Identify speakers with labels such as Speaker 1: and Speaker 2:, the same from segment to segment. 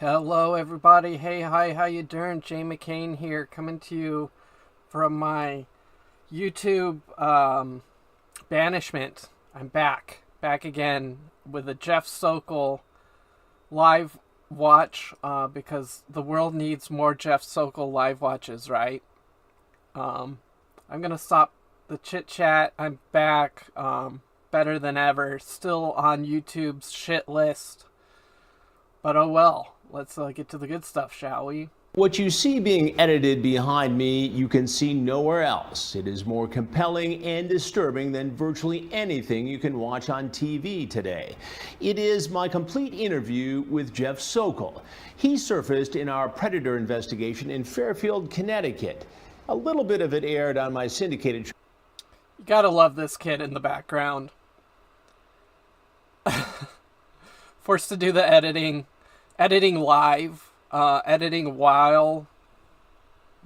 Speaker 1: Hello everybody, hey, hi, how you doing? Jay McCain here, coming to you from my YouTube banishment. I'm back again with a Jeff Sokol live watch, because the world needs more Jeff Sokol live watches, right? I'm gonna stop the chit chat. I'm back, better than ever, still on YouTube's shit list. But oh well, let's get to the good stuff, shall we?
Speaker 2: What you see being edited behind me, you can see nowhere else. It is more compelling and disturbing than virtually anything you can watch on TV today. It is my complete interview with Jeff Sokol. He surfaced in our Predator investigation in Fairfield, Connecticut. A little bit of it aired on my syndicated show.
Speaker 1: You gotta love this kid in the background. Forced to do the editing live, editing while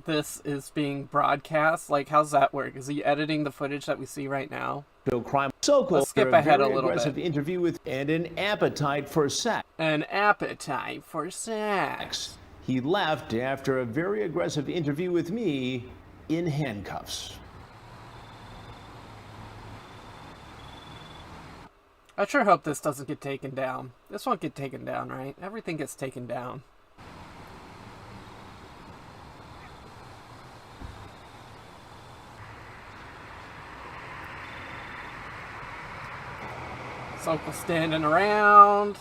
Speaker 1: this is being broadcast. Like, how's that work? Is he editing the footage that we see right now?
Speaker 2: Crime. Sokol,
Speaker 1: let's skip ahead a little
Speaker 2: aggressive
Speaker 1: bit.
Speaker 2: Interview with and an appetite for sex.
Speaker 1: An appetite for sex.
Speaker 2: He left after a very aggressive interview with me in handcuffs.
Speaker 1: I sure hope this doesn't get taken down. This won't get taken down, right? Everything gets taken down. Sokol standing around.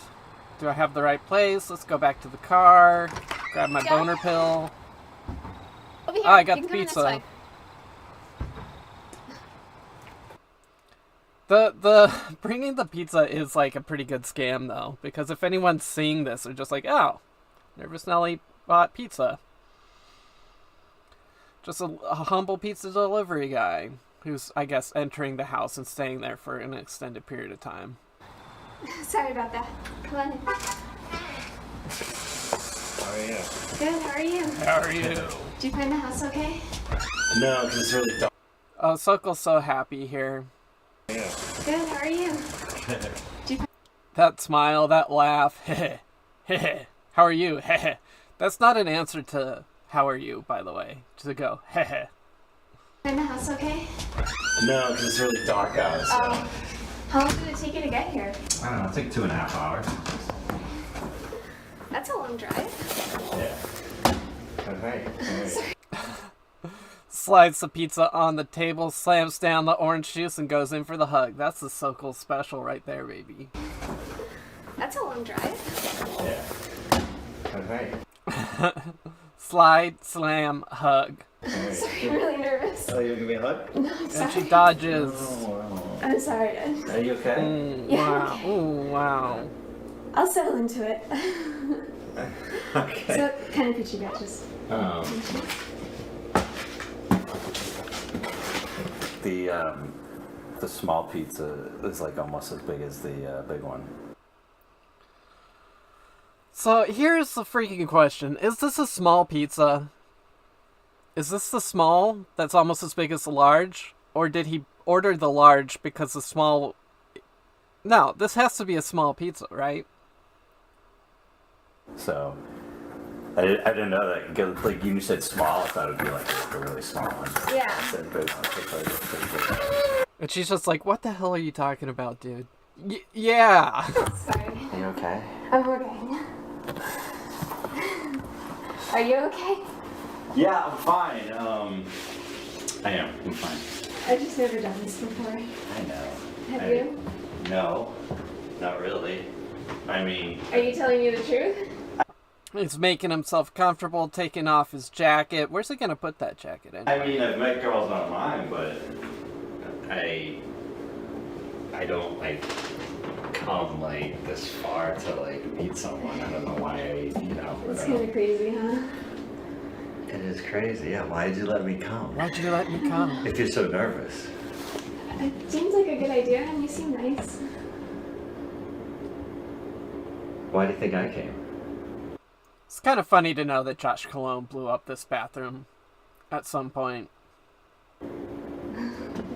Speaker 1: Do I have the right place? Let's go back to the car. Grab my boner pill.
Speaker 3: Over here.
Speaker 1: Oh, I got
Speaker 3: you
Speaker 1: the
Speaker 3: can come in this
Speaker 1: pizza.
Speaker 3: way.
Speaker 1: The bringing the pizza is like a pretty good scam though, because if anyone's seeing this, they're just like, oh, Nervous Nelly bought pizza. Just a humble pizza delivery guy who's, I guess, entering the house and staying there for an extended period of time.
Speaker 3: Sorry about that. Come on in.
Speaker 4: How are you?
Speaker 3: Good, how are you?
Speaker 1: How are you?
Speaker 3: Did you find the house okay?
Speaker 4: No, because it's really dark.
Speaker 1: Oh, Sokol's so happy here.
Speaker 4: Yeah.
Speaker 3: Good, how are you?
Speaker 1: That smile, that laugh. How are you? That's not an answer to how are you, by the way. To go,
Speaker 3: Find the house okay?
Speaker 4: No, because it's really dark out. So.
Speaker 3: How long did it take you to get here?
Speaker 4: I don't know, it's like 2.5 hours.
Speaker 3: That's a long drive.
Speaker 4: Yeah. Okay.
Speaker 1: Slides the pizza on the table, slams down the orange juice, and goes in for the hug. That's the Sokol special right there, baby.
Speaker 3: That's a long drive.
Speaker 4: Yeah. Okay.
Speaker 1: Slide, slam, hug.
Speaker 3: Sorry, I'm really nervous.
Speaker 4: Oh, you gonna give me a hug?
Speaker 3: No, I'm
Speaker 1: And
Speaker 3: sorry.
Speaker 1: she dodges.
Speaker 4: Oh,
Speaker 3: I'm sorry.
Speaker 4: are you okay?
Speaker 3: Yeah.
Speaker 1: Wow. Ooh, wow.
Speaker 3: I'll settle into it.
Speaker 4: Okay.
Speaker 3: So, kind of pitchy batches.
Speaker 4: The small pizza is like almost as big as the big one.
Speaker 1: So here's the freaking question. Is this a small pizza? Is this the small that's almost as big as the large? Or did he order the large because the small... No, this has to be a small pizza, right?
Speaker 4: So, I didn't know that. 'Cause, like, you said small, I thought it would be like a really small one.
Speaker 3: Yeah.
Speaker 4: I said big one. So it's pretty big.
Speaker 1: And she's just like, what the hell are you talking about, dude? Yeah.
Speaker 3: Sorry.
Speaker 4: Are you okay?
Speaker 3: I'm okay. Are you okay?
Speaker 4: Yeah, I'm fine. I am. I'm fine.
Speaker 3: I've just never done this before.
Speaker 4: I know.
Speaker 3: Have you?
Speaker 4: No, not really. I mean,
Speaker 3: Are you telling me the truth?
Speaker 1: He's making himself comfortable, taking off his jacket. Where's he gonna put that jacket in?
Speaker 4: I've met girls online, but I don't like come like this far to like meet someone. I don't know why
Speaker 3: It's
Speaker 4: I don't
Speaker 3: kind
Speaker 4: know.
Speaker 3: of crazy, huh?
Speaker 4: It is crazy. Yeah, why did you let me come?
Speaker 1: Why'd you let me come?
Speaker 4: If you're so nervous.
Speaker 3: It seems like a good idea, and you seem nice.
Speaker 4: Why do you think I came?
Speaker 1: It's kind of funny to know that Josh Cologne blew up this bathroom at some point.
Speaker 3: I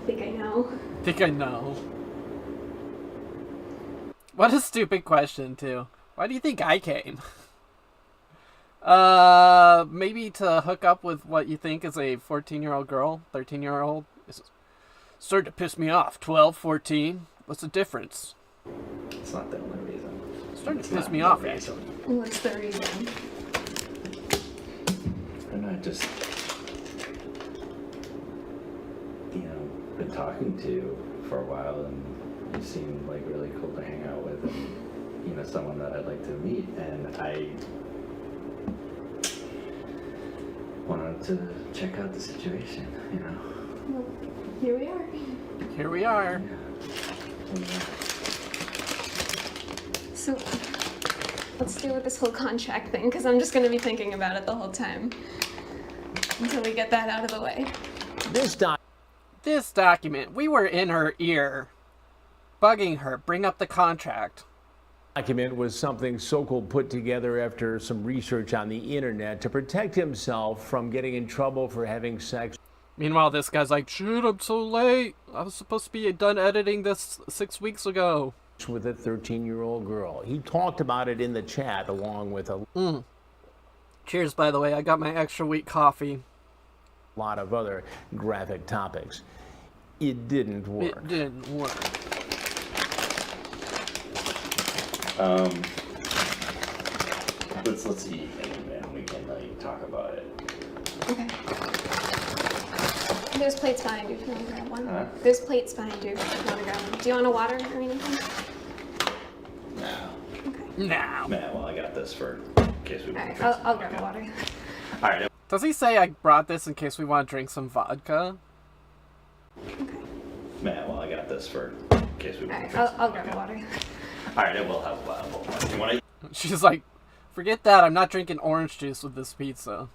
Speaker 3: think I know.
Speaker 1: Think I know. What a stupid question, too. Why do you think I came? Maybe to hook up with what you think is a 14-year-old girl, 13-year-old. It's starting to piss me off. 12, 14. What's the difference?
Speaker 4: It's not the only reason.
Speaker 1: It's starting to
Speaker 4: It's
Speaker 1: piss
Speaker 4: not
Speaker 1: me
Speaker 4: the
Speaker 1: off,
Speaker 4: reason.
Speaker 1: actually.
Speaker 3: What's the reason?
Speaker 4: And I just, been talking to you for a while, and you seem like really cool to hang out with, and someone that I'd like to meet, and I wanted to check out the situation,
Speaker 3: Well, here we are.
Speaker 1: Here we are.
Speaker 3: So, let's deal with this whole contract thing, because I'm just going to be thinking about it the whole time. Until we get that out of the way.
Speaker 2: This
Speaker 1: This document, we were in her ear, bugging her, bring up the contract.
Speaker 2: document was something Sokol put together after some research on the internet to protect himself from getting in trouble for having sex
Speaker 1: Meanwhile, this guy's like, shoot, I'm so late. I was supposed to be done editing this 6 weeks ago.
Speaker 2: with a 13-year-old girl. He talked about it in the chat along with a
Speaker 1: Cheers, by the way. I got my extra week coffee.
Speaker 2: lot of other graphic topics. It didn't work.
Speaker 1: It didn't work.
Speaker 4: let's eat, and we can talk about it.
Speaker 3: Okay. There's plates behind you if you want to grab one.
Speaker 4: Huh?
Speaker 3: There's plates behind you if you want to grab one. Do you want a water or anything?
Speaker 4: No.
Speaker 3: Okay.
Speaker 1: Now.
Speaker 4: Man, well, I got this for in case we want
Speaker 3: Alright,
Speaker 4: to drink
Speaker 3: I'll
Speaker 4: some
Speaker 3: grab a
Speaker 4: vodka.
Speaker 3: water.
Speaker 4: All right.
Speaker 1: Does he say I brought this in case we want to drink some vodka?
Speaker 3: Okay.
Speaker 4: Man, well, I got this for in case we want to
Speaker 3: Alright,
Speaker 4: drink some
Speaker 3: I'll grab
Speaker 4: vodka.
Speaker 3: a water.
Speaker 4: All right, it will help. You want to?
Speaker 1: She's like, forget that. I'm not drinking orange juice with this pizza.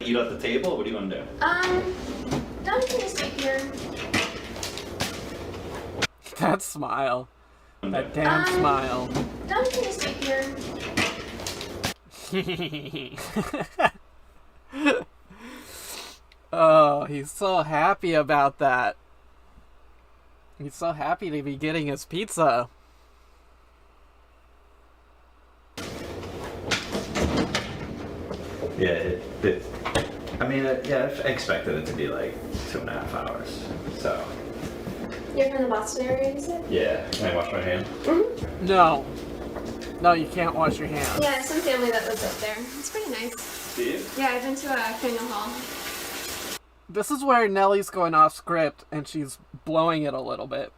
Speaker 4: Eat at the table? What do you want to do?
Speaker 3: Don can just sit here.
Speaker 1: That smile. That damn smile.
Speaker 3: Don can just sit here.
Speaker 1: Oh, he's so happy about that. He's so happy to be getting his pizza.
Speaker 4: Yeah, I mean, yeah, I expected it to be like 2.5 hours. So.
Speaker 3: You're from the Boston area, you said?
Speaker 4: Yeah. Can I wash my hands?
Speaker 1: No. No, you can't wash your hands.
Speaker 3: Yeah, some family that lives up there. It's pretty nice.
Speaker 4: Do you?
Speaker 3: Yeah, I've been to Faneuil Hall.
Speaker 1: This is where Nellie's going off script and she's blowing it a little bit.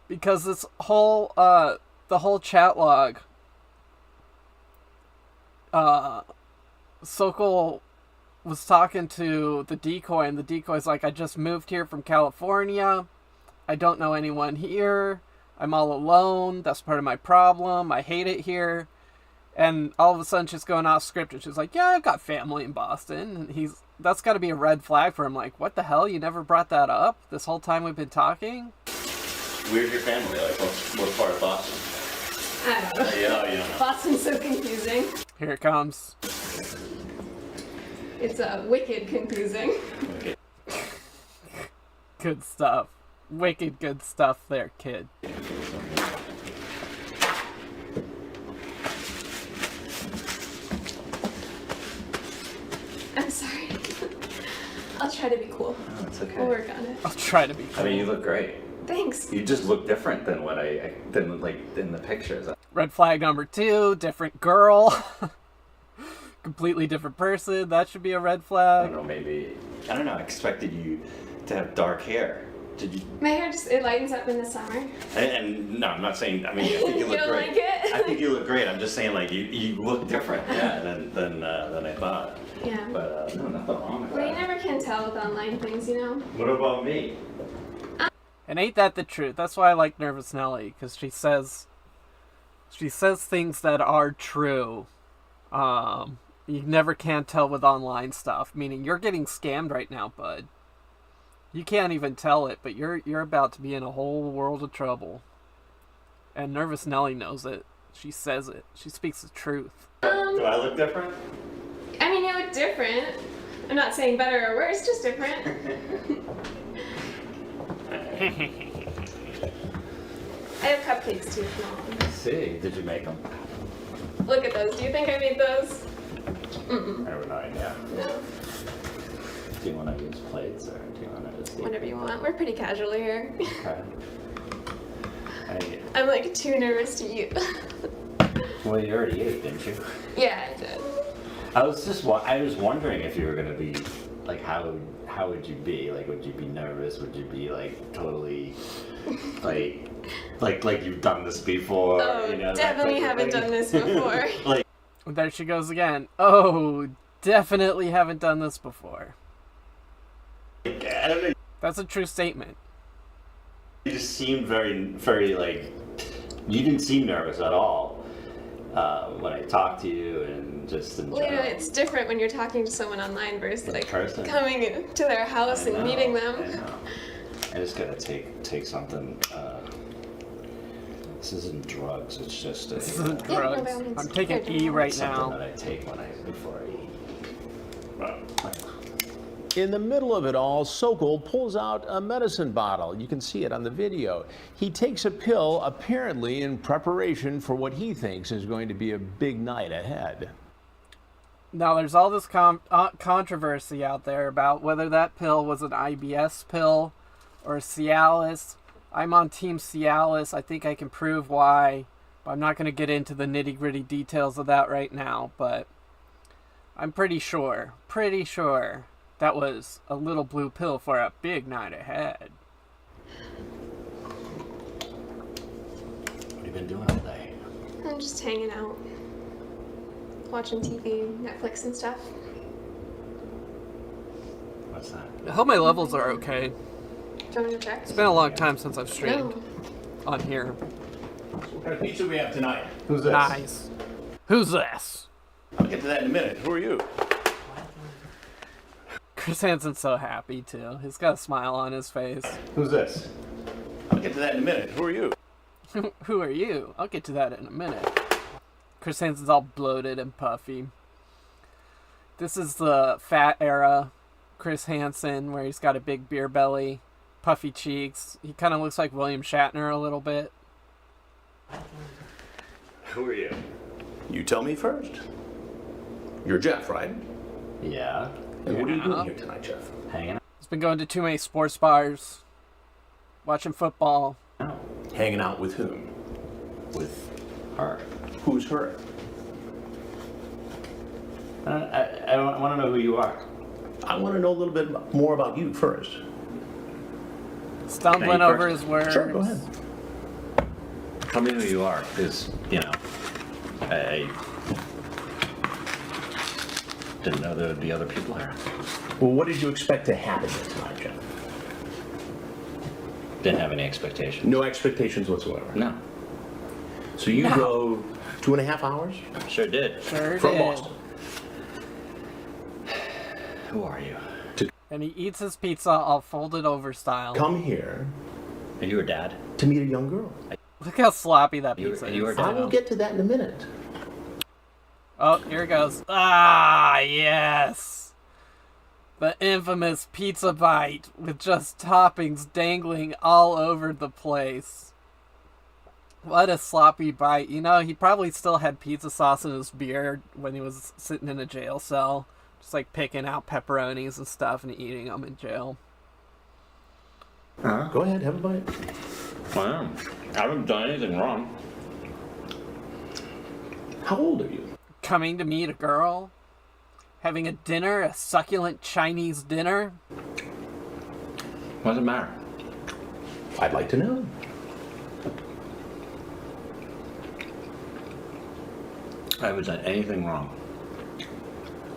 Speaker 1: Because this whole, the whole chat log, Sokol was talking to the decoy, and the decoy's like, I just moved here from California. I don't know anyone here. I'm all alone. That's part of my problem. I hate it here. And all of a sudden she's going off script and she's like, yeah, I've got family in Boston. And that's got to be a red flag for him. Like, what the hell? You never brought that up this whole time we've been talking?
Speaker 4: Where's your family? Like, what part of Boston?
Speaker 3: I don't know.
Speaker 4: Yeah, you don't know.
Speaker 3: Boston's so confusing.
Speaker 1: Here it comes.
Speaker 3: It's wicked confusing.
Speaker 4: Okay.
Speaker 1: Good stuff. Wicked good stuff there, kid.
Speaker 3: I'm sorry. I'll try to be cool.
Speaker 4: Oh, it's
Speaker 3: We'll
Speaker 4: okay.
Speaker 3: work on it.
Speaker 1: I'll try to be cool.
Speaker 4: I mean, you look great.
Speaker 3: Thanks.
Speaker 4: You just look different than what than like in the pictures.
Speaker 1: Red flag number 2, different girl. Completely different person. That should be a red
Speaker 4: I
Speaker 1: flag.
Speaker 4: don't know, maybe. I don't know. I expected you to have dark hair. Did you?
Speaker 3: My hair it lightens up in the summer.
Speaker 4: And no, I'm not saying. I mean, I think you look
Speaker 3: don't
Speaker 4: great.
Speaker 3: like it?
Speaker 4: I think you look great. I'm just saying, like you look different, yeah, than I thought.
Speaker 3: Yeah.
Speaker 4: But no, nothing wrong with
Speaker 3: Well, you
Speaker 4: that.
Speaker 3: never can tell with online things, you know?
Speaker 4: What about me?
Speaker 1: And ain't that the truth? That's why I like Nervous Nelly, because she says things that are true. You never can tell with online stuff. Meaning you're getting scammed right now, bud. You can't even tell it, but you're about to be in a whole world of trouble. And Nervous Nelly knows it. She says it. She speaks the truth.
Speaker 4: Do I look different?
Speaker 3: I mean, you look different. I'm not saying better or worse, just different.
Speaker 4: I
Speaker 3: I have cupcakes too if you want one.
Speaker 4: see. Did you make them?
Speaker 3: Look at those. Do you think I made those?
Speaker 4: I have no idea.
Speaker 3: No.
Speaker 4: Do you want to use plates or do you want to just eat?
Speaker 3: Whatever you want. We're pretty casual here.
Speaker 4: Okay.
Speaker 3: I'm like too nervous to eat.
Speaker 4: Well, you already ate, didn't you?
Speaker 3: Yeah, I did.
Speaker 4: I was wondering if you were gonna be like, how would you be? Like, would you be nervous? Would you be like totally like you've done this before?
Speaker 3: Oh,
Speaker 4: you know,
Speaker 3: definitely haven't done this before.
Speaker 4: Like,
Speaker 1: There she goes again. Oh, definitely haven't done this before.
Speaker 4: I don't know.
Speaker 1: That's a true statement.
Speaker 4: You just seemed very like, you didn't seem nervous at all when I talked to you and just in
Speaker 3: Well, you know,
Speaker 4: general.
Speaker 3: it's different when you're talking to someone online versus
Speaker 4: In
Speaker 3: like
Speaker 4: person.
Speaker 3: coming to their house
Speaker 4: I
Speaker 3: and
Speaker 4: know,
Speaker 3: meeting
Speaker 4: I
Speaker 3: them.
Speaker 4: know. I just gotta take something. This isn't drugs. It's just a,
Speaker 1: This isn't
Speaker 3: Yeah, no,
Speaker 1: drugs.
Speaker 3: by all means.
Speaker 1: I'm taking
Speaker 3: Yeah,
Speaker 1: E right
Speaker 4: something
Speaker 1: now.
Speaker 4: that I take before I eat.
Speaker 2: In the middle of it all, Sokol pulls out a medicine bottle. You can see it on the video. He takes a pill, apparently in preparation for what he thinks is going to be a big night ahead.
Speaker 1: Now, there's all this controversy out there about whether that pill was an IBS pill or Cialis. I'm on Team Cialis. I think I can prove why. But I'm not going to get into the nitty-gritty details of that right now. But I'm pretty sure that was a little blue pill for a big night ahead.
Speaker 4: What have you been doing all day?
Speaker 3: I'm just hanging out, watching TV, Netflix and stuff.
Speaker 4: What's that?
Speaker 1: I hope my levels are okay.
Speaker 3: Do you want me to check?
Speaker 1: It's been a long time since I've streamed
Speaker 3: No.
Speaker 1: on here.
Speaker 5: What kind of pizza we have tonight? Who's this?
Speaker 1: Nice. Who's this?
Speaker 5: I'll get to that in a minute. Who are you?
Speaker 1: Chris Hansen's so happy, too. He's got a smile on his face.
Speaker 5: Who's this? I'll get to that in a minute. Who are you?
Speaker 1: Who are you? I'll get to that in a minute. Chris Hansen's all bloated and puffy. This is the fat era Chris Hansen, where he's got a big beer belly, puffy cheeks. He kind of looks like William Shatner a little bit.
Speaker 4: Who are you?
Speaker 5: You tell me first. You're Jeff, right?
Speaker 4: Yeah.
Speaker 5: And what are you
Speaker 1: Yeah.
Speaker 5: doing here tonight, Jeff?
Speaker 4: Hanging
Speaker 1: He's been going to too many sports bars, watching football.
Speaker 4: out
Speaker 5: Hanging out with whom?
Speaker 4: with her.
Speaker 5: Who's her?
Speaker 4: I want to know who you are.
Speaker 5: I want to know a little bit more about you first.
Speaker 1: Stumbling
Speaker 4: Now you
Speaker 1: over
Speaker 4: first.
Speaker 1: his words.
Speaker 5: Sure, go ahead.
Speaker 4: Tell me who you are, because, you know, I didn't know there would be other people here.
Speaker 5: Well, what did you expect to happen here tonight, Jeff?
Speaker 4: Didn't have any expectations.
Speaker 5: No expectations whatsoever.
Speaker 4: No.
Speaker 5: So you drove 2.5 hours
Speaker 4: Sure did.
Speaker 1: Sure
Speaker 5: from
Speaker 1: did.
Speaker 5: Boston.
Speaker 4: Who are you?
Speaker 1: And he eats his pizza all folded over style.
Speaker 5: Come here
Speaker 4: Are you her dad?
Speaker 5: to meet a young girl.
Speaker 1: Look how sloppy that
Speaker 4: You-
Speaker 1: pizza
Speaker 4: you
Speaker 1: is.
Speaker 4: are
Speaker 5: I will get to that in a minute.
Speaker 1: Oh, here it goes. Ah, yes. The infamous pizza bite with just toppings dangling all over the place. What a sloppy bite. You know, he probably still had pizza sauce in his beer when he was sitting in a jail cell. Just like picking out pepperonis and stuff and eating them in jail.
Speaker 5: Go ahead, have a bite.
Speaker 4: I haven't done anything wrong.
Speaker 5: How old are you?
Speaker 1: Coming to meet a girl? Having a dinner, a succulent Chinese dinner?
Speaker 4: What does it matter?
Speaker 5: I'd like to know.
Speaker 4: I haven't done anything wrong.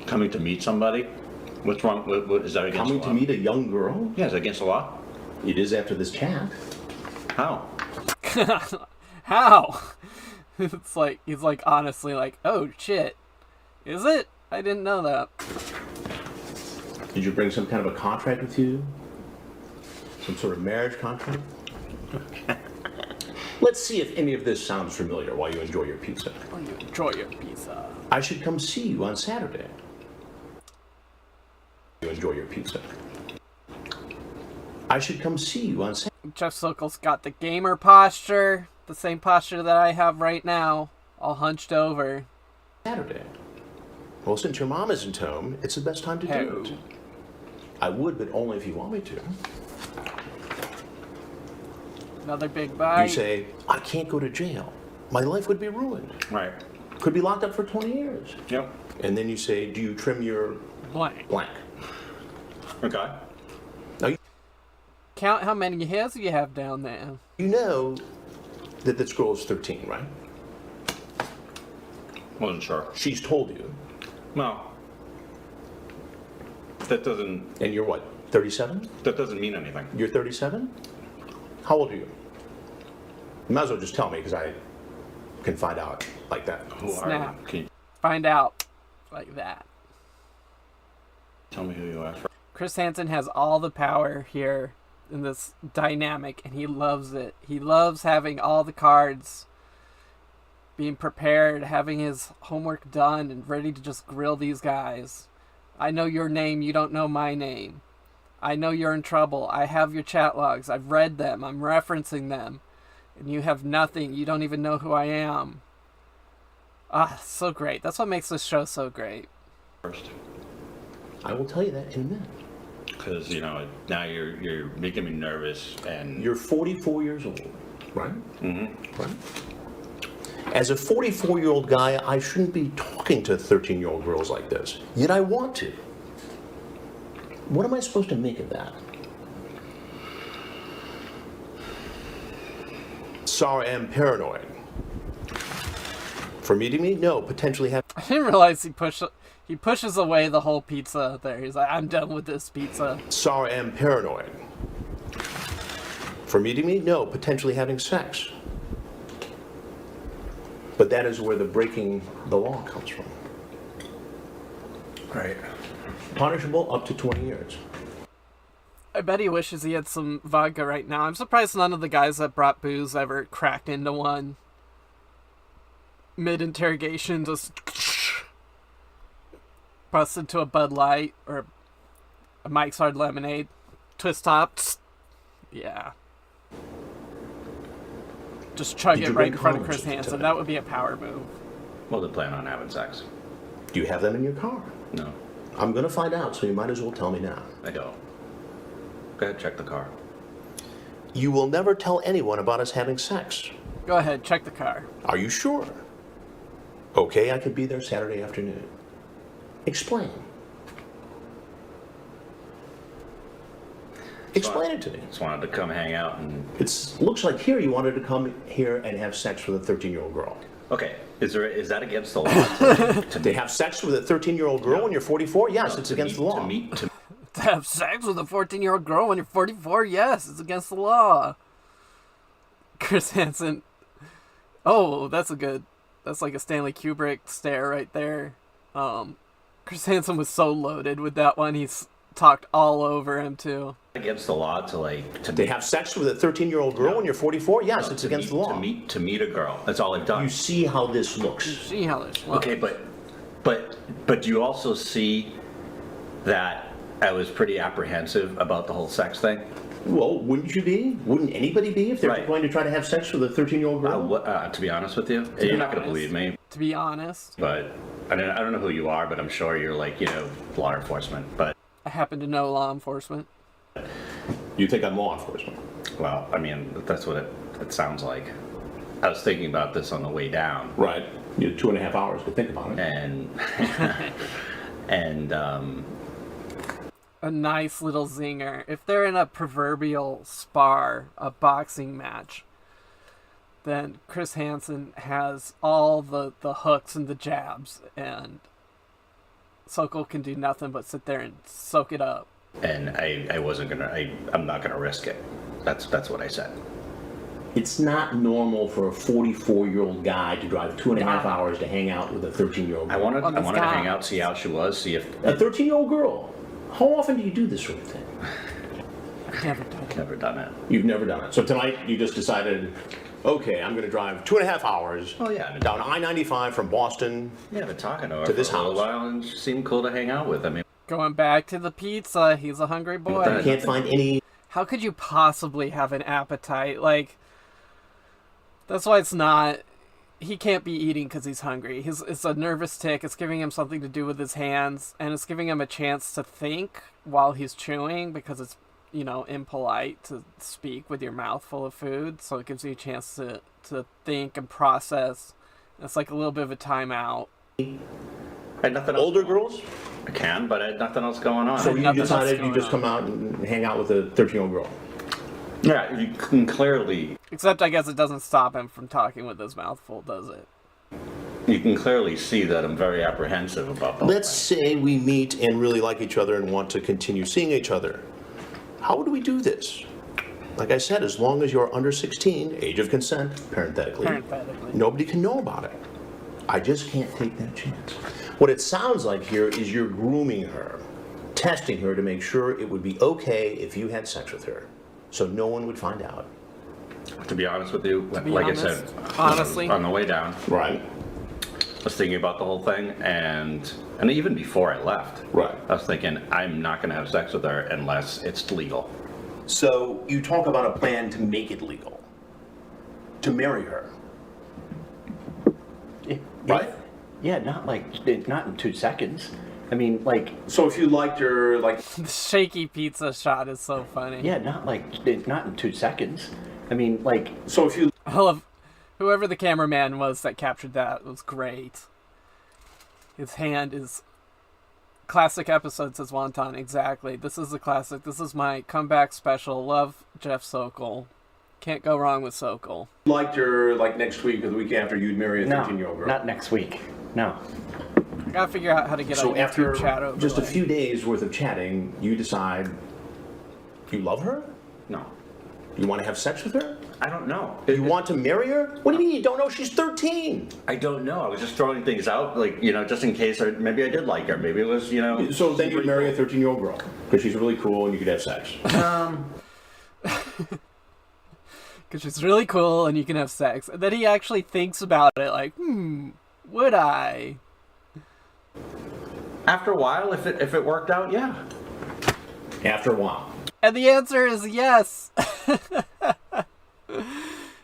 Speaker 4: Coming to meet somebody? What's wrong? What is that against
Speaker 5: Coming
Speaker 4: the
Speaker 5: to
Speaker 4: law?
Speaker 5: meet a young girl?
Speaker 4: Yeah, is that against the law?
Speaker 5: It is after this chat.
Speaker 4: How?
Speaker 1: How? It's like, he's like honestly like, oh shit. Is it? I didn't know that.
Speaker 5: Did you bring some kind of a contract with you? Some sort of marriage contract? Let's see if any of this sounds familiar while you enjoy your pizza.
Speaker 1: Well, you enjoy your pizza.
Speaker 5: I should come see you on Saturday. You enjoy your pizza. I should come see you on Saturday.
Speaker 1: Jeff Sokol's got the gamer posture, the same posture that I have right now. all hunched over.
Speaker 5: Saturday. Well, since your mom isn't home, it's the best time to do it. I would, but only if you want me to.
Speaker 1: Another big bite.
Speaker 5: You say, I can't go to jail. My life would be ruined.
Speaker 4: Right.
Speaker 5: Could be locked up for 20 years.
Speaker 4: Yep.
Speaker 5: And then you say, do you trim your
Speaker 1: blank.
Speaker 5: blank?
Speaker 4: Okay.
Speaker 5: Now,
Speaker 1: Count how many hairs you have down there.
Speaker 5: you know that this girl is 13, right?
Speaker 4: Wasn't sure.
Speaker 5: She's told you.
Speaker 4: No. That doesn't
Speaker 5: And you're what, 37?
Speaker 4: mean anything.
Speaker 5: You're 37? How old are you? You might as well just tell me, because I can find out like that.
Speaker 4: Who are
Speaker 1: Snap.
Speaker 4: you? Can you
Speaker 1: Find out like that.
Speaker 4: tell me who you are?
Speaker 1: Chris Hansen has all the power here in this dynamic, and he loves it. He loves having all the cards, being prepared, having his homework done, and ready to just grill these guys. I know your name, you don't know my name. I know you're in trouble. I have your chat logs. I've read them. I'm referencing them. And you have nothing. You don't even know who I am. Ah, so great. That's what makes this show so great.
Speaker 4: First.
Speaker 5: I will tell you that in a minute.
Speaker 4: Because, now you're making me nervous and
Speaker 5: You're 44 years old, right? Mm-hmm. Right. As a 44-year-old guy, I shouldn't be talking to 13-year-old girls like this. Yet I want to. What am I supposed to make of that? Sorry, I'm paranoid. For meeting me? No, potentially have.
Speaker 1: I didn't realize he pushes away the whole pizza there. He's like, I'm done with this pizza.
Speaker 5: Sorry, I'm paranoid. For meeting me? No, potentially having sex. But that is where the breaking the law comes from.
Speaker 4: right.
Speaker 5: Punishable up to 20 years.
Speaker 1: I bet he wishes he had some vodka right now. I'm surprised none of the guys that brought booze ever cracked into one. Mid-interrogation, just bust into a Bud Light or a Mike's Hard Lemonade. Twist top. Yeah. Just chug
Speaker 5: Did
Speaker 1: it
Speaker 5: you
Speaker 1: right
Speaker 5: bring
Speaker 1: in front of
Speaker 5: condoms
Speaker 1: Chris Hansen.
Speaker 5: today?
Speaker 1: That would be a power move.
Speaker 4: Well, they plan on having sex.
Speaker 5: Do you have them in your car?
Speaker 4: No,
Speaker 5: I'm going to find out, so you might as well tell me now.
Speaker 4: I don't. Go ahead, check the car.
Speaker 5: You will never tell anyone about us having sex.
Speaker 1: Go ahead, check the car.
Speaker 5: Are you sure? Okay, I could be there Saturday afternoon. Explain. Explain it to me.
Speaker 4: Just wanted to come hang out and.
Speaker 5: It looks like here you wanted to come here and have sex with a 13-year-old girl.
Speaker 4: Okay, is that against the law? To
Speaker 5: To have sex with a 13-year-old girl when you're 44? Yes, it's against the law.
Speaker 1: To have sex with a 14-year-old girl when you're 44? Yes, it's against the law. Chris Hansen. Oh, that's like a Stanley Kubrick stare right there. Chris Hansen was so loaded with that one. He's talked all over him too.
Speaker 4: against the law
Speaker 5: To have sex with a 13-year-old girl when you're 44? Yes, it's against the law.
Speaker 4: To meet a girl. That's all I've done.
Speaker 5: You see how this looks.
Speaker 1: See how this looks.
Speaker 4: Okay, but do you also see that I was pretty apprehensive about the whole sex thing?
Speaker 5: Well, wouldn't you be? Wouldn't anybody be if they're
Speaker 4: Right.
Speaker 5: going to try to have sex with a 13-year-old girl?
Speaker 4: To be honest with you, you're not going to
Speaker 1: honest.
Speaker 4: believe me,
Speaker 1: To be honest,
Speaker 4: but I don't know who you are, but I'm sure you're like, law enforcement. But,
Speaker 1: I happen to know law enforcement.
Speaker 5: You think I'm law enforcement?
Speaker 4: well, I mean, that's what it sounds like. I was thinking about this on the way down,
Speaker 5: Right. You had 2.5 hours to think about it.
Speaker 4: and, and,
Speaker 1: A nice little zinger. If they're in a proverbial spar, a boxing match, then Chris Hansen has all the hooks and the jabs, and Sokol can do nothing but sit there and soak it up.
Speaker 4: and I wasn't I'm not gonna risk it. That's what I said.
Speaker 5: It's not normal for a 44-year-old guy to drive 2.5 hours to hang out with a 13-year-old
Speaker 4: I
Speaker 5: girl.
Speaker 4: wanted
Speaker 1: On
Speaker 4: I
Speaker 1: the
Speaker 4: wanted to
Speaker 1: sky.
Speaker 4: hang out, see how she was, see if
Speaker 5: A 13-year-old girl. How often do you do this sort of thing?
Speaker 1: I've never done it.
Speaker 4: never done it.
Speaker 5: You've never done it. So tonight you just decided, okay, I'm going to drive 2.5 hours
Speaker 4: Oh yeah,
Speaker 5: down I-95 from Boston.
Speaker 4: yeah. I've been talking to her
Speaker 5: To this
Speaker 4: for a little
Speaker 5: house.
Speaker 4: while, and she seemed cool to hang out with. I mean,
Speaker 1: Going back to the pizza, he's a hungry boy.
Speaker 4: What
Speaker 5: Can't find any.
Speaker 1: How could you possibly have an appetite? Like, that's why it's not he can't be eating because he's hungry. It's a nervous tick. It's giving him something to do with his hands, and it's giving him a chance to think while he's chewing because it's, impolite to speak with your mouth full of food. So it gives you a chance to think and process. It's like a little bit of a timeout.
Speaker 6: I had nothing else.
Speaker 5: Older girls?
Speaker 6: I can, but I had nothing else going on.
Speaker 5: So you
Speaker 1: nothing else
Speaker 5: decided you
Speaker 1: going
Speaker 5: just
Speaker 1: on.
Speaker 5: come out and hang out with a 13-year-old girl.
Speaker 6: Yeah, you can clearly
Speaker 1: Except I guess it doesn't stop him from talking with his mouth full, does it?
Speaker 6: see that I'm very apprehensive about the whole
Speaker 5: Let's say we meet and really like each other and want to continue seeing each other. How would we do this? Like I said, as long as you're under 16, age of consent, parenthetically,
Speaker 1: Parenthetically.
Speaker 5: nobody can know about it. I just can't take that chance. What it sounds like here is you're grooming her, testing her to make sure it would be okay if you had sex with her, so no one would find out.
Speaker 6: To be honest with you,
Speaker 1: be
Speaker 6: like
Speaker 1: honest,
Speaker 6: I said,
Speaker 1: honestly.
Speaker 6: on the way down,
Speaker 5: Right.
Speaker 6: I was thinking about the whole thing, and even before I left,
Speaker 5: Right.
Speaker 6: I was thinking I'm not going to have sex with her unless it's legal.
Speaker 5: So you talk about a plan to make it legal, to marry her, right?
Speaker 7: Yeah, not in 2 seconds. I mean,
Speaker 5: So if you liked her, like,
Speaker 1: The shaky pizza shot is so funny.
Speaker 7: yeah, not in 2 seconds. I mean,
Speaker 5: so if you
Speaker 1: I love whoever the cameraman was that captured that was great. His hand is classic episode, says Wonton. Exactly. This is a classic. This is my comeback special. Love Jeff Sokol. Can't go wrong with Sokol.
Speaker 5: liked her, like next week or the week after, you'd marry a
Speaker 7: no,
Speaker 5: 13-year-old girl.
Speaker 7: not next week. No.
Speaker 1: I gotta figure out how to get
Speaker 5: So
Speaker 1: on
Speaker 5: after
Speaker 1: YouTube chat overlay.
Speaker 5: just a few days worth of chatting, you decide you love her?
Speaker 6: No,
Speaker 5: You want to have sex with her?
Speaker 6: I don't know.
Speaker 5: You want to marry her? What do you mean you don't know? She's 13.
Speaker 6: I don't know. I was just throwing things out, just in case. Maybe I did like her. Maybe it was,
Speaker 5: So then you'd marry a 13-year-old girl because she's really cool and you could have sex.
Speaker 1: Because she's really cool and you can have sex. And then he actually thinks about it like, would I?
Speaker 6: After a while, if it worked out, yeah.
Speaker 5: After a while.
Speaker 1: And the answer is yes.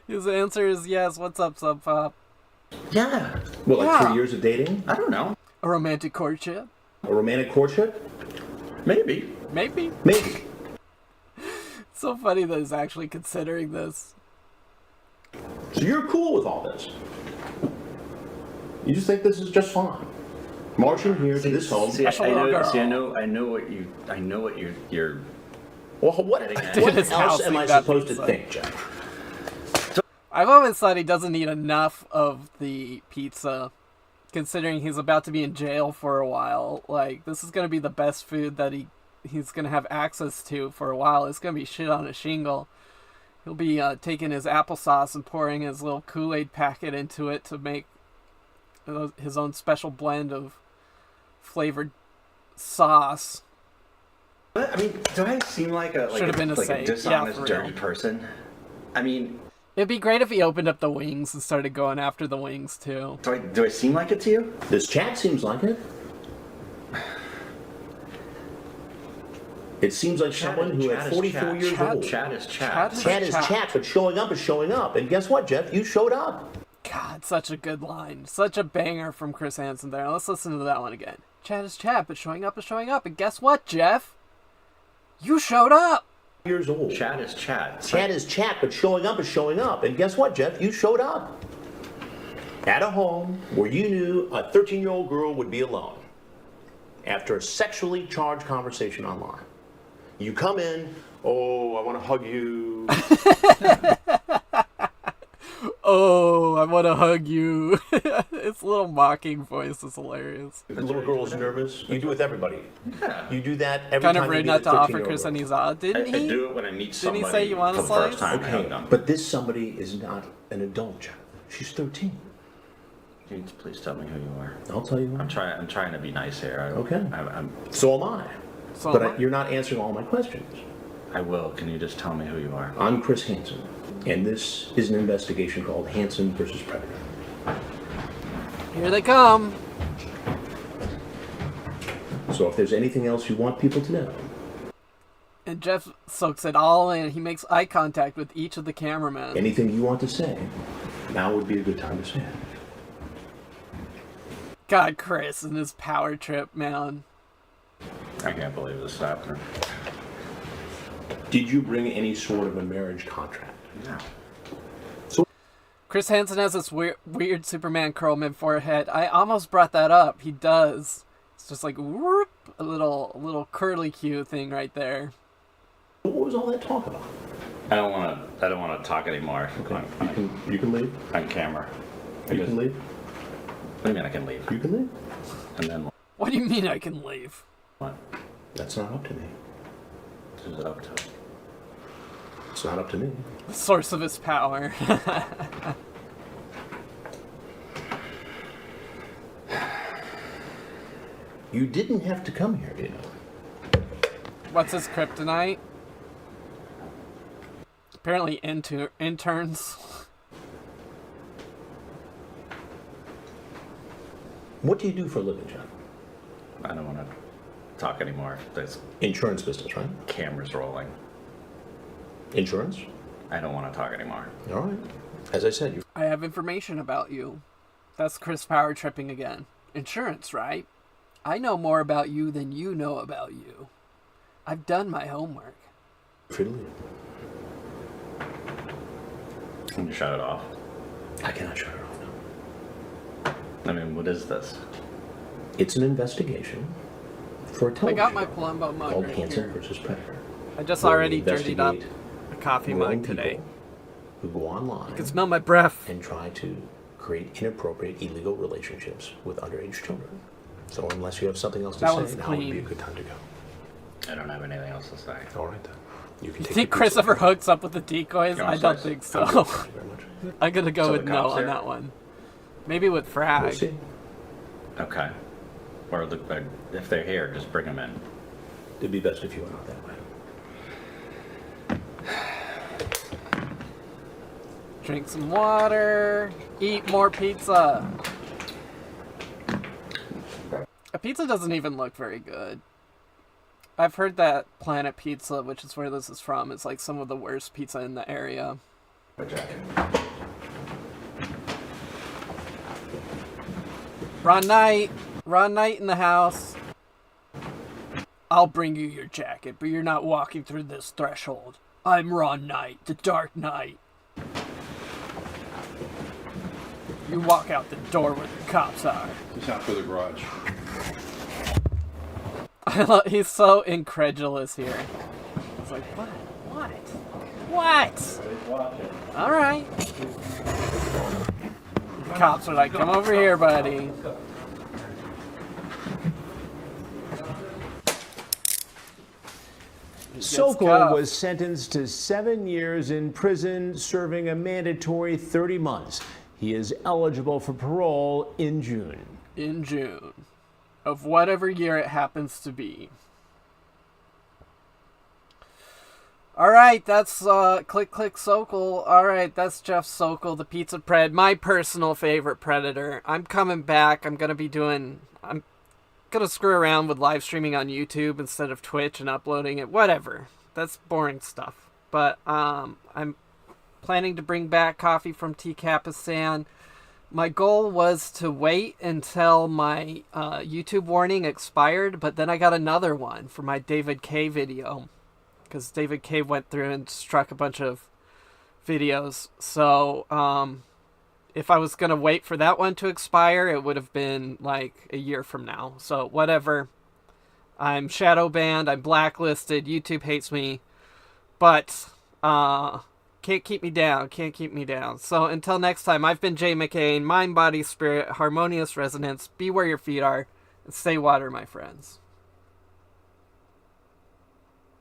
Speaker 1: His answer is yes. What's up, Sub Pop?
Speaker 6: Yeah.
Speaker 5: What, like
Speaker 1: Yeah.
Speaker 5: 3 years of dating?
Speaker 6: I don't know.
Speaker 1: A romantic courtship?
Speaker 5: A romantic courtship?
Speaker 6: Maybe.
Speaker 1: Maybe.
Speaker 5: Maybe.
Speaker 1: So funny that he's actually considering this.
Speaker 5: So you're cool with all this. You just think this is just fine. Marching here to this home.
Speaker 6: See, I
Speaker 1: Special little girl.
Speaker 6: I know what you're.
Speaker 5: Well, what
Speaker 6: Getting at.
Speaker 5: what
Speaker 1: His house
Speaker 5: else am I
Speaker 1: like that
Speaker 5: supposed to
Speaker 1: pizza.
Speaker 5: think, Jeff?
Speaker 1: I've always thought he doesn't eat enough of the pizza, considering he's about to be in jail for a while. Like, this is going to be the best food that he's going to have access to for a while. It's going to be shit on a shingle. He'll be taking his applesauce and pouring his little Kool-Aid packet into it to make his own special blend of flavored sauce.
Speaker 6: I mean, do I seem like a
Speaker 1: Should've been a
Speaker 6: like
Speaker 1: say.
Speaker 6: a dishonest,
Speaker 1: Yeah, for
Speaker 6: dirty
Speaker 1: real.
Speaker 6: person? I mean,
Speaker 1: It'd be great if he opened up the wings and started going after the wings, too.
Speaker 6: do I seem like it to you?
Speaker 5: This chat seems like it. It seems like someone who at 44 years old.
Speaker 6: Chat is chat.
Speaker 5: Chat is chat, but showing up is showing up. And guess what, Jeff? You showed up.
Speaker 1: God, such a good line. Such a banger from Chris Hansen there. Let's listen to that one again. Chat is chat, but showing up is showing up. And guess what, Jeff? You showed up.
Speaker 5: Years old.
Speaker 6: Chat is chat.
Speaker 5: Chat is chat, but showing up is showing up. And guess what, Jeff? You showed up. At a home where you knew a 13-year-old girl would be alone after a sexually charged conversation online. You come in, oh, I want to hug you.
Speaker 1: Oh, I want to hug you. Its little mocking voice is hilarious.
Speaker 5: The little girl is nervous. You do it with everybody.
Speaker 6: Yeah.
Speaker 5: You do that every
Speaker 1: Kind
Speaker 5: time
Speaker 1: of
Speaker 5: you
Speaker 1: rude
Speaker 5: meet
Speaker 1: not
Speaker 5: a
Speaker 1: to offer
Speaker 5: 13-year-old
Speaker 1: Chris
Speaker 5: girl.
Speaker 1: Aniza,
Speaker 6: I
Speaker 1: didn't he?
Speaker 6: do it when I meet
Speaker 1: Didn't he
Speaker 6: somebody
Speaker 1: say you want a
Speaker 6: for the first
Speaker 1: slice?
Speaker 6: time. I hug them.
Speaker 5: But this somebody is not an adult, Jeff. She's 13.
Speaker 6: Can you please tell me who you are?
Speaker 5: I'll tell you.
Speaker 6: I'm trying to be nice here.
Speaker 5: Okay.
Speaker 6: I'm,
Speaker 5: So am I.
Speaker 1: So
Speaker 5: But
Speaker 1: am I.
Speaker 5: you're not answering all my questions.
Speaker 6: I will. Can you just tell me who you are?
Speaker 5: I'm Chris Hansen, and this is an investigation called Hansen versus Predator.
Speaker 1: Here they come.
Speaker 5: So if there's anything else you want people to know,
Speaker 1: And Jeff soaks it all in. He makes eye contact with each of the cameramen.
Speaker 5: anything you want to say, now would be a good time to say it.
Speaker 1: God, Chris and his power trip, man.
Speaker 6: I can't believe this is happening.
Speaker 5: Did you bring any sort of a marriage contract?
Speaker 6: No.
Speaker 1: Chris Hansen has this weird Superman curl mid-forehead. I almost brought that up. He does. It's just like, whoop, a little curly Q thing right there.
Speaker 5: What was all that talk about?
Speaker 6: I don't want to talk anymore.
Speaker 5: Okay. You can leave.
Speaker 6: On camera.
Speaker 5: You can leave.
Speaker 6: What do you mean I can leave?
Speaker 5: You can leave.
Speaker 6: And then
Speaker 1: What do you mean I can leave?
Speaker 6: what?
Speaker 5: That's not up to me.
Speaker 6: Who's it up to?
Speaker 5: It's not up to me.
Speaker 1: The source of his power.
Speaker 5: You didn't have to come here, you know.
Speaker 1: What's his kryptonite? Apparently interns.
Speaker 5: What do you do for a living, John?
Speaker 6: I don't want to talk anymore. There's
Speaker 5: Insurance business, right?
Speaker 6: cameras rolling.
Speaker 5: Insurance?
Speaker 6: I don't want to talk anymore.
Speaker 5: All right. As I said, you
Speaker 1: I have information about you. That's Chris power tripping again. Insurance, right? I know more about you than you know about you. I've done my homework.
Speaker 5: free to leave.
Speaker 6: Can you shut it off?
Speaker 5: I cannot shut it off now.
Speaker 6: I mean, what is this?
Speaker 5: It's an investigation for a
Speaker 1: I
Speaker 5: television
Speaker 1: got my
Speaker 5: show
Speaker 1: Palumbo mug
Speaker 5: called
Speaker 1: right
Speaker 5: Hansen
Speaker 1: here.
Speaker 5: versus Predator.
Speaker 1: I just
Speaker 5: where we
Speaker 1: already dirtied up
Speaker 5: investigate
Speaker 1: a coffee
Speaker 5: grown
Speaker 1: mug today.
Speaker 5: people who go online
Speaker 1: I can smell my breath.
Speaker 5: and try to create inappropriate, illegal relationships with underage children. So unless you have something else to
Speaker 1: That
Speaker 5: say,
Speaker 1: one's
Speaker 5: now would be a
Speaker 1: clean.
Speaker 5: good time to go.
Speaker 6: I don't have anything else to say.
Speaker 5: All right then. You can
Speaker 1: You
Speaker 5: take
Speaker 1: think
Speaker 5: your
Speaker 1: Chris
Speaker 5: pizza.
Speaker 1: ever hooks up with the decoys?
Speaker 6: Go
Speaker 1: I don't
Speaker 6: upstairs.
Speaker 1: think so.
Speaker 5: Thank you very much.
Speaker 1: I'm gonna go
Speaker 6: So
Speaker 1: with
Speaker 6: the
Speaker 1: no
Speaker 6: cops
Speaker 1: on
Speaker 6: here?
Speaker 1: that one. Maybe with
Speaker 5: We'll
Speaker 1: Frag.
Speaker 5: see.
Speaker 6: Okay. Or if they're here, just bring them in.
Speaker 5: It'd be best if you went out that way.
Speaker 1: Drink some water. Eat more pizza. A pizza doesn't even look very good. I've heard that Planet Pizza, which is where this is from, is like some of the worst pizza in the area. Ron Knight in the house. I'll bring you your jacket, but you're not walking through this threshold. I'm Ron Knight, the Dark Knight. You walk out the door where the cops are.
Speaker 8: Just out for the garage.
Speaker 1: He's so incredulous here. He's like, what? What? All right. The cops are like, come over here, buddy.
Speaker 2: Sokol
Speaker 1: cuffed.
Speaker 2: was sentenced to 7 years in prison, serving a mandatory 30 months. He is eligible for parole in June.
Speaker 1: In June of whatever year it happens to be. All right, that's Click Sokol. All right, that's Jeff Sokol, the Pizza Pred, my personal favorite Predator. I'm coming back. I'm gonna screw around with live streaming on YouTube instead of Twitch and uploading it. Whatever. That's boring stuff. But I'm planning to bring back coffee from T. Capistan. My goal was to wait until my YouTube warning expired, but then I got another one for my David K video. Because David K went through and struck a bunch of videos. So, if I was going to wait for that one to expire, it would have been like a year from now. So, whatever. I'm shadow banned. I'm blacklisted. YouTube hates me. But, can't keep me down. So, until next time, I've been Jay McCain. Mind, body, spirit, harmonious resonance. Be where your feet are. And stay water, my friends.